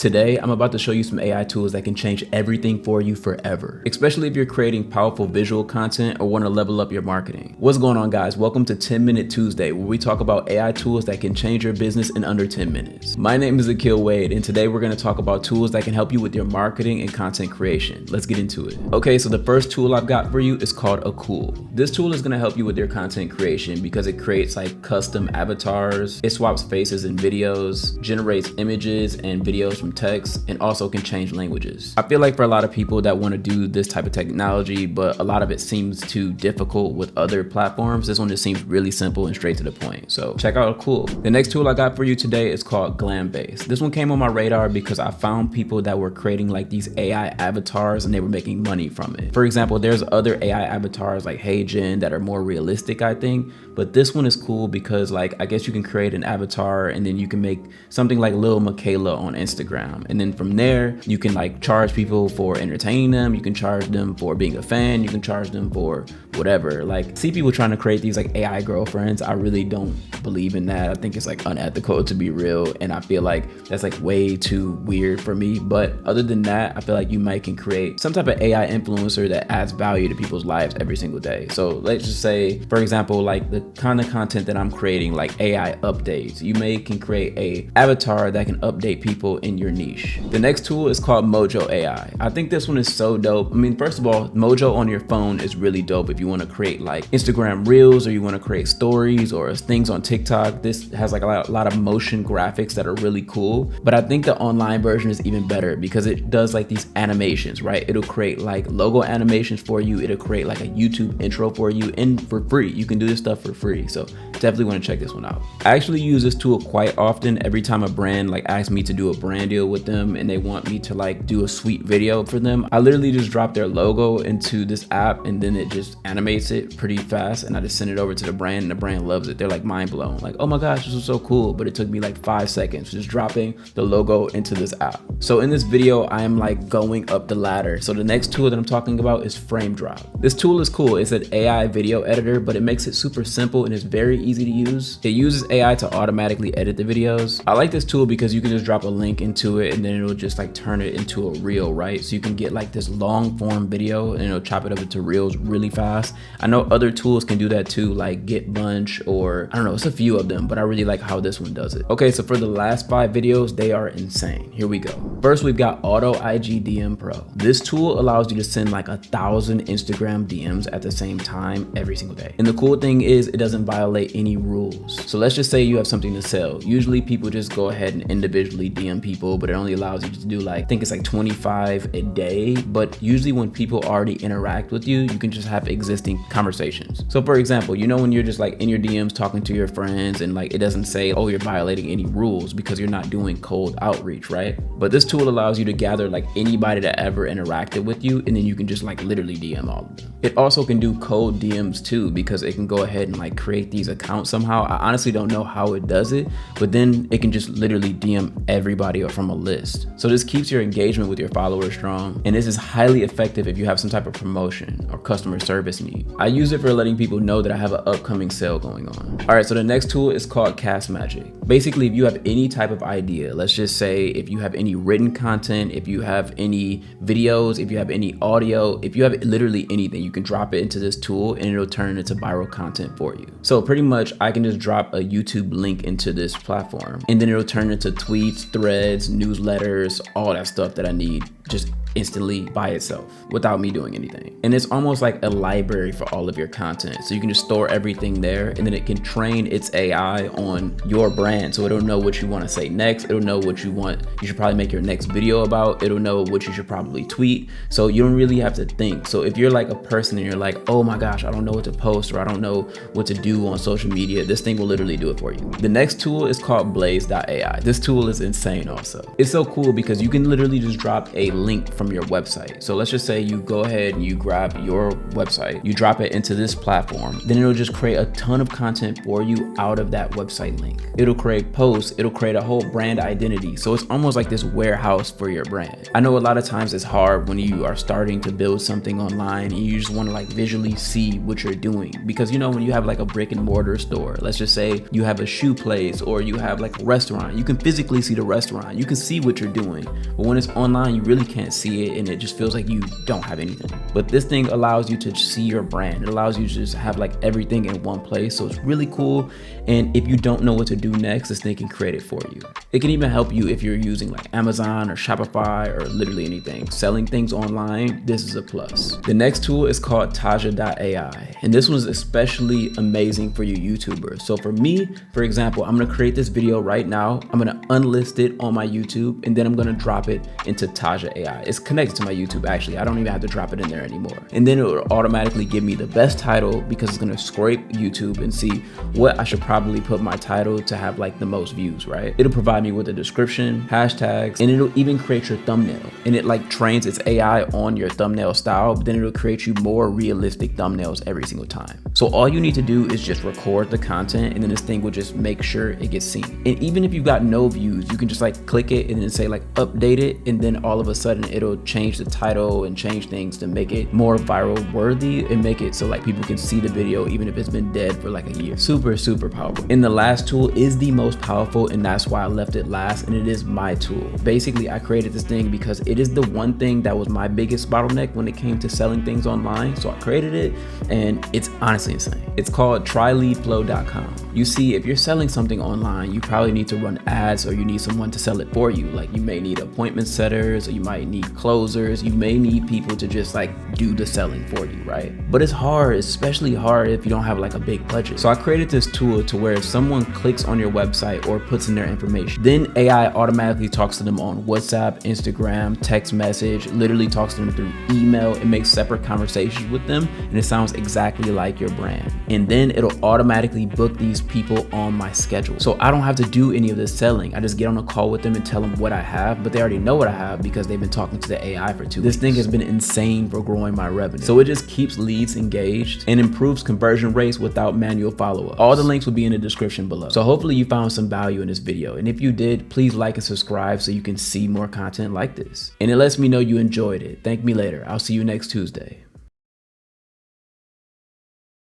Today, I'm about to show you some AI tools that can change everything for you forever, especially if you're creating powerful visual content or want to level up your marketing. What's going on, guys? Welcome to 10 Minute Tuesday, where we talk about AI tools that can change your business in under 10 minutes. My name is Akil Wade, and today we're going to talk about tools that can help you with your marketing and content creation. Let's get into it. Okay, so the first tool I've got for you is called Akil. This tool is going to help you with your content creation because it creates like custom avatars, it swaps faces and videos, generates images and videos from text, and also can change languages. I feel like for a lot of people that want to do this type of technology, but a lot of it seems too difficult with other platforms, this one just seems really simple and straight to the point. So check out Akil. The next tool I got for you today is called Glambase. This one came on my radar because I found people that were creating like these AI avatars and they were making money from it. For example, there's other AI avatars like HeyGen that are more realistic, I think, but this one is cool because like I guess you can create an avatar and then you can make something like Lil Michaela on Instagram, and then from there you can like charge people for entertaining them, you can charge them for being a fan, you can charge them for whatever. Like, see people trying to create these like AI girlfriends, I really don't believe in that. I think it's like unethical, to be real, and I feel like that's like way too weird for me. But other than that, I feel like you might can create some type of AI influencer that adds value to people's lives every single day. So let's just say, for example, like the kind of content that I'm creating, like AI updates, you can create a avatar that can update people in your niche. The next tool is called Mojo AI. I think this one is so dope. I mean, first of all, Mojo on your phone is really dope if you want to create like Instagram reels or you want to create stories or things on TikTok. This has like a lot of motion graphics that are really cool, but I think the online version is even better because it does like these animations, right? It'll create like logo animations for you, it'll create like a YouTube intro for you, and for free. You can do this stuff for free, so definitely want to check this one out. I actually use this tool quite often. Every time a brand like asks me to do a brand deal with them and they want me to like do a sweet video for them, I literally just drop their logo into this app and then it just animates it pretty fast, and I just send it over to the brand and the brand loves it. They're like mind blown, like, oh my gosh, this was so cool, but it took me like 5 seconds just dropping the logo into this app. So in this video, I am like going up the ladder. So the next tool that I'm talking about is Frame Drop. This tool is cool. It's an AI video editor, but it makes it super simple and it's very easy to use. It uses AI to automatically edit the videos. I like this tool because you can just drop a link into it and then it'll just like turn it into a reel, right? So you can get like this long form video and it'll chop it up into reels really fast. I know other tools can do that too, like GetBunch, or I don't know, it's a few of them, but I really like how this one does it. Okay, so for the last 5 videos, they are insane. Here we go. First, we've got Auto IG DM Pro. This tool allows you to send like 1,000 Instagram DMs at the same time every single day. And the cool thing is it doesn't violate any rules. So let's just say you have something to sell. Usually people just go ahead and individually DM people, but it only allows you to do like, I think it's like 25 a day. But usually when people already interact with you, you can just have existing conversations. So for example, you know, when you're just like in your DMs talking to your friends and like it doesn't say, oh, you're violating any rules because you're not doing cold outreach, right? But this tool allows you to gather like anybody that ever interacted with you, and then you can just like literally DM all of them. It also can do cold DMs too, because it can go ahead and like create these accounts somehow. I honestly don't know how it does it, but then it can just literally DM everybody from a list. So this keeps your engagement with your followers strong, and this is highly effective if you have some type of promotion or customer service need. I use it for letting people know that I have an upcoming sale going on. All right, so the next tool is called Cast Magic. Basically, if you have any type of idea, let's just say if you have any written content, if you have any videos, if you have any audio, if you have literally anything, you can drop it into this tool and it'll turn it into viral content for you. So pretty much I can just drop a YouTube link into this platform and then it'll turn into tweets, threads, newsletters, all that stuff that I need just instantly by itself without me doing anything. And it's almost like a library for all of your content. So you can just store everything there and then it can train its AI on your brand. So it'll know what you want to say next. It'll know what you should probably make your next video about. It'll know what you should probably tweet. So you don't really have to think. So if you're like a person and you're like, oh my gosh, I don't know what to post or I don't know what to do on social media, this thing will literally do it for you. The next tool is called Blaze.ai. This tool is insane also. It's so cool because you can literally just drop a link from your website. So let's just say you go ahead and you grab your website, you drop it into this platform, then it'll just create a ton of content for you out of that website link. It'll create posts, it'll create a whole brand identity. So it's almost like this warehouse for your brand. I know a lot of times it's hard when you are starting to build something online and you just want to like visually see what you're doing, because you know, when you have like a brick and mortar store, let's just say you have a shoe place or you have like a restaurant, you can physically see the restaurant, you can see what you're doing, but when it's online you really can't see it and it just feels like you don't have anything. But this thing allows you to see your brand. It allows you to just have like everything in one place. So it's really cool. And if you don't know what to do next, this thing can create it for you. It can even help you if you're using like Amazon or Shopify or literally anything. Selling things online, this is a plus. The next tool is called Taja.ai. And this one's especially amazing for you YouTubers. So for me, for example, I'm gonna create this video right now. I'm gonna unlist it on my YouTube and then I'm gonna drop it into Taja.ai. It's connected to my YouTube actually. I don't even have to drop it in there anymore. And then it will automatically give me the best title because it's gonna scrape YouTube and see what I should probably put my title to have like the most views, right? It'll provide me with a description, hashtags, and it'll even create your thumbnail. And it like trains its AI on your thumbnail style, but then it'll create you more realistic thumbnails every single time. So all you need to do is just record the content and then this thing will just make sure it gets seen. And even if you got no views, you can just like click it and then say like update it, and then all of a sudden it'll change the title and change things to make it more viral worthy and make it so like people can see the video even if it's been dead for like a year. Super powerful. And the last tool is the most powerful, and that's why I left it last, and it is my tool. Basically, I created this thing because it is the one thing that was my biggest bottleneck when it came to selling things online. So I created it and it's honestly insane. It's called tryleadflow.com. You see, if you're selling something online, you probably need to run ads or you need someone to sell it for you. Like you may need appointment setters or you might need closers. You may need people to just like do the selling for you, right? But it's hard, especially hard if you don't have like a big budget. So I created this tool to where if someone clicks on your website or puts in their information, then AI automatically talks to them on WhatsApp, Instagram, text message, literally talks to them through email. It makes separate conversations with them and it sounds exactly like your brand. And then it'll automatically book these people on my schedule. So I don't have to do any of this selling. I just get on a call with them and tell them what I have, but they already know what I have because they've been talking to the AI for 2 weeks. This thing has been insane for growing my revenue. So it just keeps leads engaged and improves conversion rates without manual follow-up. All the links will be in the description below. So hopefully you found some value in this video. And if you did, please like and subscribe so you can see more content like this. And it lets me know you enjoyed it. Thank me later. I'll see you next Tuesday.